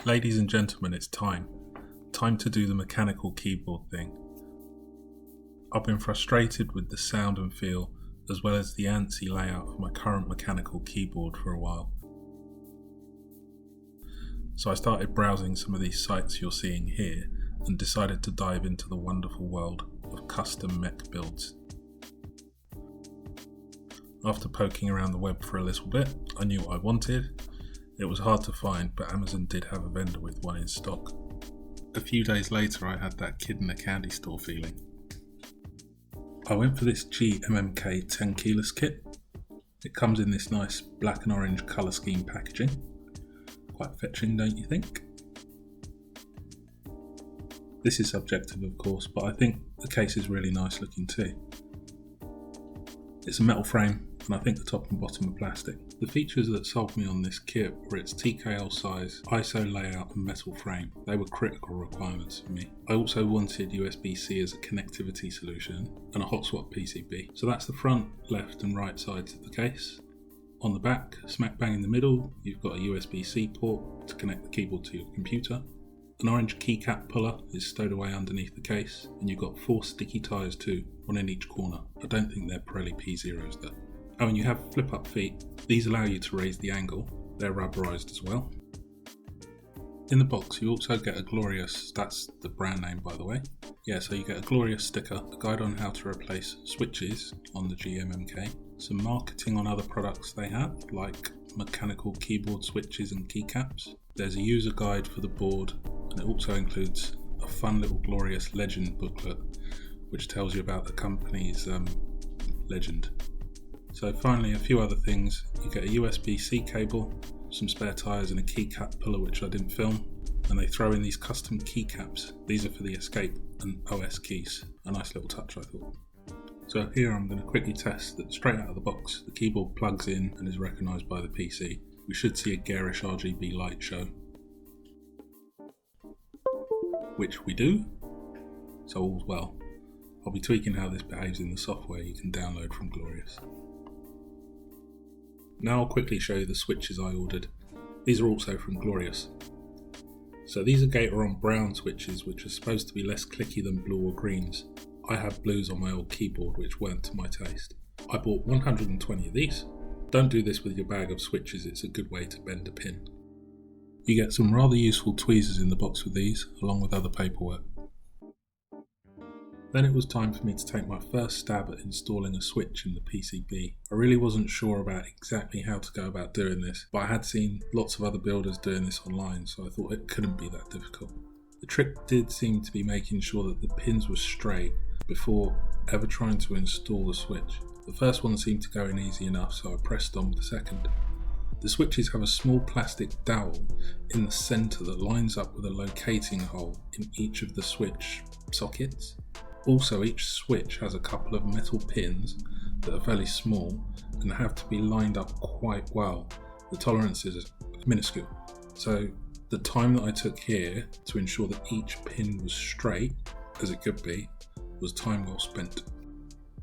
Ladies and gentlemen, it's time. Time to do the mechanical keyboard thing. I've been frustrated with the sound and feel, as well as the antsy layout of my current mechanical keyboard for a while. So I started browsing some of these sites you're seeing here and decided to dive into the wonderful world of custom mech builds. After poking around the web for a little bit, I knew what I wanted. It was hard to find, but Amazon did have a vendor with one in stock. A few days later, I had that kid in a candy store feeling. I went for this GMMK TKL kit. It comes in this nice black and orange colour scheme packaging. Quite fetching, don't you think? This is subjective, of course, but I think the case is really nice looking too. It's a metal frame, and I think the top and bottom are plastic. The features that sold me on this kit were its TKL size, ISO layout and metal frame. They were critical requirements for me. I also wanted USB-C as a connectivity solution and a hot swap PCB. So that's the front, left and right sides of the case. On the back, smack bang in the middle, you've got a USB-C port to connect the keyboard to your computer. An orange keycap puller is stowed away underneath the case, and you've got 4 sticky ties too, one in each corner. I don't think they're Pirelli P0s though. Oh, and you have flip-up feet. These allow you to raise the angle. They're rubberized as well. In the box you also get a Glorious, that's the brand name by the way. Yeah, so you get a Glorious sticker, a guide on how to replace switches on the GMMK, some marketing on other products they have, like mechanical keyboard switches and keycaps. There's a user guide for the board, and it also includes a fun little Glorious legend booklet, which tells you about the company's legend. So finally, a few other things. You get a USB-C cable, some spare tyres and a keycap puller which I didn't film, and they throw in these custom keycaps. These are for the escape and OS keys. A nice little touch, I thought. So here I'm going to quickly test that straight out of the box the keyboard plugs in and is recognised by the PC. We should see a garish RGB light show, which we do, so all's well. I'll be tweaking how this behaves in the software you can download from Glorious. Now I'll quickly show you the switches I ordered. These are also from Glorious. So these are Gatoron brown switches, which are supposed to be less clicky than blue or greens. I have blues on my old keyboard which weren't to my taste. I bought 120 of these. Don't do this with your bag of switches, it's a good way to bend a pin. You get some rather useful tweezers in the box with these, along with other paperwork. Then it was time for me to take my first stab at installing a switch in the PCB. I really wasn't sure about exactly how to go about doing this, but I had seen lots of other builders doing this online, so I thought it couldn't be that difficult. The trick did seem to be making sure that the pins were straight before ever trying to install the switch. The first one seemed to go in easy enough, so I pressed on with the second. The switches have a small plastic dowel in the centre that lines up with a locating hole in each of the switch sockets. Also, each switch has a couple of metal pins that are fairly small and have to be lined up quite well. The tolerance is minuscule. So the time that I took here to ensure that each pin was straight, as it could be, was time well spent.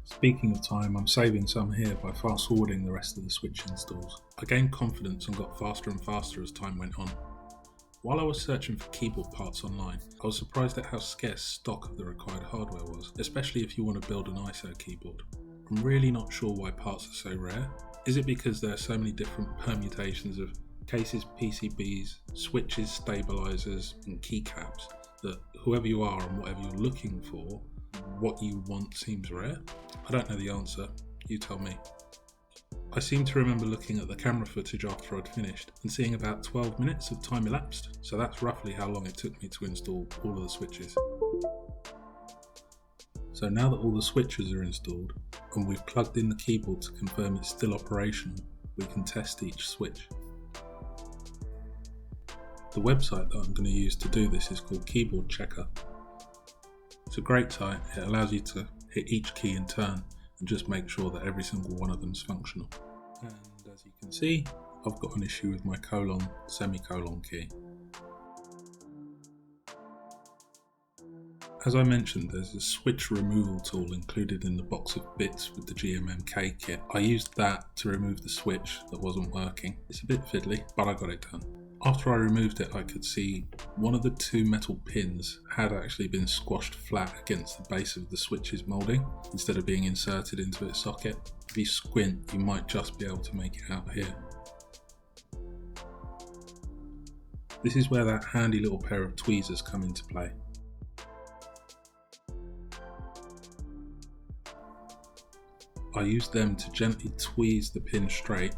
Speaking of time, I'm saving some here by fast forwarding the rest of the switch installs. I gained confidence and got faster and faster as time went on. While I was searching for keyboard parts online, I was surprised at how scarce stock of the required hardware was, especially if you want to build an ISO keyboard. I'm really not sure why parts are so rare. Is it because there are so many different permutations of cases, PCBs, switches, stabilizers and keycaps that whoever you are and whatever you're looking for, what you want seems rare? I don't know the answer, you tell me. I seem to remember looking at the camera footage after I'd finished and seeing about 12 minutes of time elapsed, so that's roughly how long it took me to install all of the switches. So now that all the switches are installed and we've plugged in the keyboard to confirm it's still operational, we can test each switch. The website that I'm going to use to do this is called Keyboard Checker. It's a great site. It allows you to hit each key in turn and just make sure that every single one of them is functional. And as you can see, I've got an issue with my semicolon key. As I mentioned, there's a switch removal tool included in the box of bits with the GMMK kit. I used that to remove the switch that wasn't working. It's a bit fiddly, but I got it done. After I removed it, I could see one of the two metal pins had actually been squashed flat against the base of the switch's moulding instead of being inserted into its socket. If you squint, you might just be able to make it out here. This is where that handy little pair of tweezers come into play. I used them to gently tweeze the pin straight.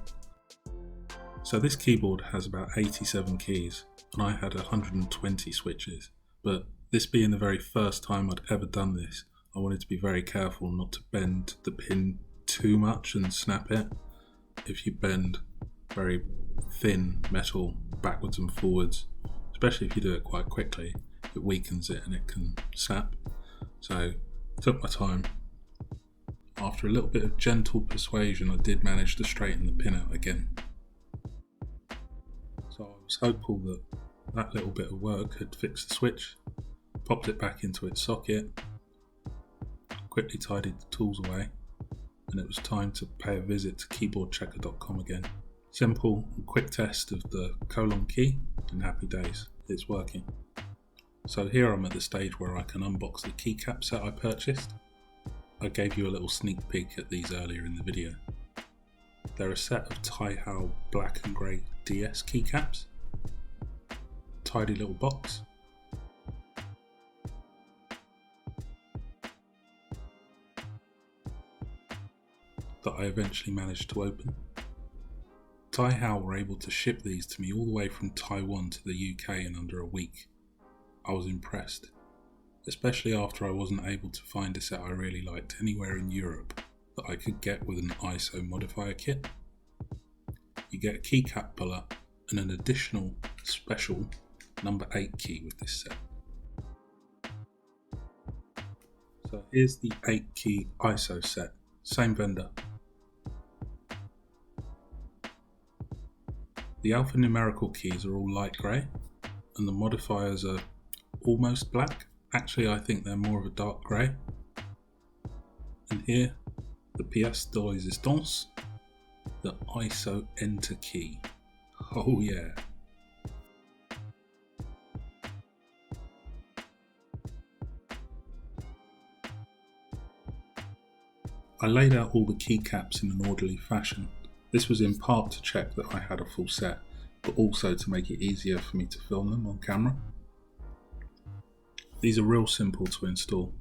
So this keyboard has about 87 keys and I had 120 switches, but this being the very first time I'd ever done this, I wanted to be very careful not to bend the pin too much and snap it. If you bend very thin metal backwards and forwards, especially if you do it quite quickly, it weakens it and it can snap. So I took my time. After a little bit of gentle persuasion, I did manage to straighten the pin out again. So I was hopeful that that little bit of work had fixed the switch, popped it back into its socket, quickly tidied the tools away, and it was time to pay a visit to keyboardchecker.com again. Simple and quick test of the colon key and happy days, it's working. So here I'm at the stage where I can unbox the keycap set I purchased. I gave you a little sneak peek at these earlier in the video. They're a set of Tai-Hao black and grey DS keycaps. Tidy little box. That I eventually managed to open. Tai-Hao were able to ship these to me all the way from Taiwan to the UK in under a week. I was impressed, especially after I wasn't able to find a set I really liked anywhere in Europe that I could get with an ISO modifier kit. You get a keycap puller and an additional special number 8 key with this set. So here's the 8 key ISO set, same vendor. The alphanumerical keys are all light grey and the modifiers are almost black. Actually, I think they're more of a dark grey. And here, the pièce de résistance, the ISO enter key. Oh yeah. I laid out all the keycaps in an orderly fashion. This was in part to check that I had a full set, but also to make it easier for me to film them on camera. These are real simple to install.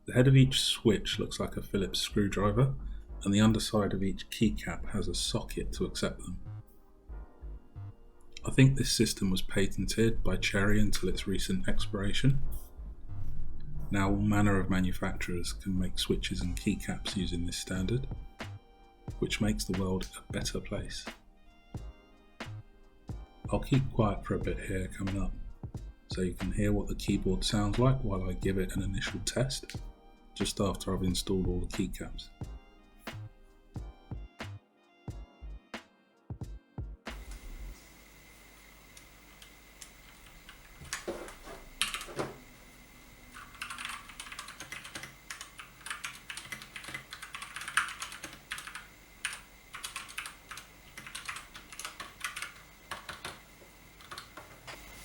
The head of each switch looks like a Phillips screwdriver, and the underside of each keycap has a socket to accept them. I think this system was patented by Cherry until its recent expiration. Now all manner of manufacturers can make switches and keycaps using this standard, which makes the world a better place. I'll keep quiet for a bit here coming up, so you can hear what the keyboard sounds like while I give it an initial test, just after I've installed all the keycaps.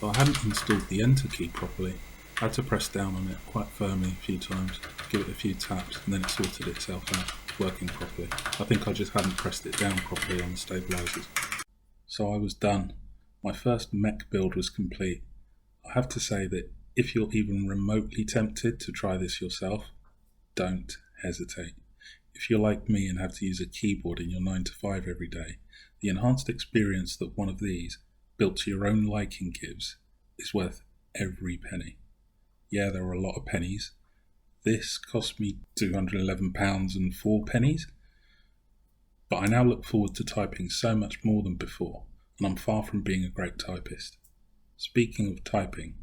But I hadn't installed the enter key properly. I had to press down on it quite firmly a few times, give it a few taps, and then it sorted itself out, working properly. I think I just hadn't pressed it down properly on the stabilizers. So I was done. My first mech build was complete. I have to say that if you're even remotely tempted to try this yourself, don't hesitate. If you're like me and have to use a keyboard in your 9 to 5 every day, the enhanced experience that one of these, built to your own liking, gives is worth every penny. Yeah, there are a lot of pennies. This cost me £211 and 4 pennies. But I now look forward to typing so much more than before, and I'm far from being a great typist. Speaking of typing,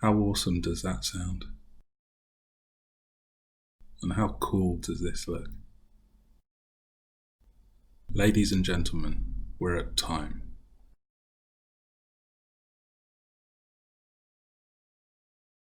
How awesome does that sound? And how cool does this look? Ladies and gentlemen, we're at time.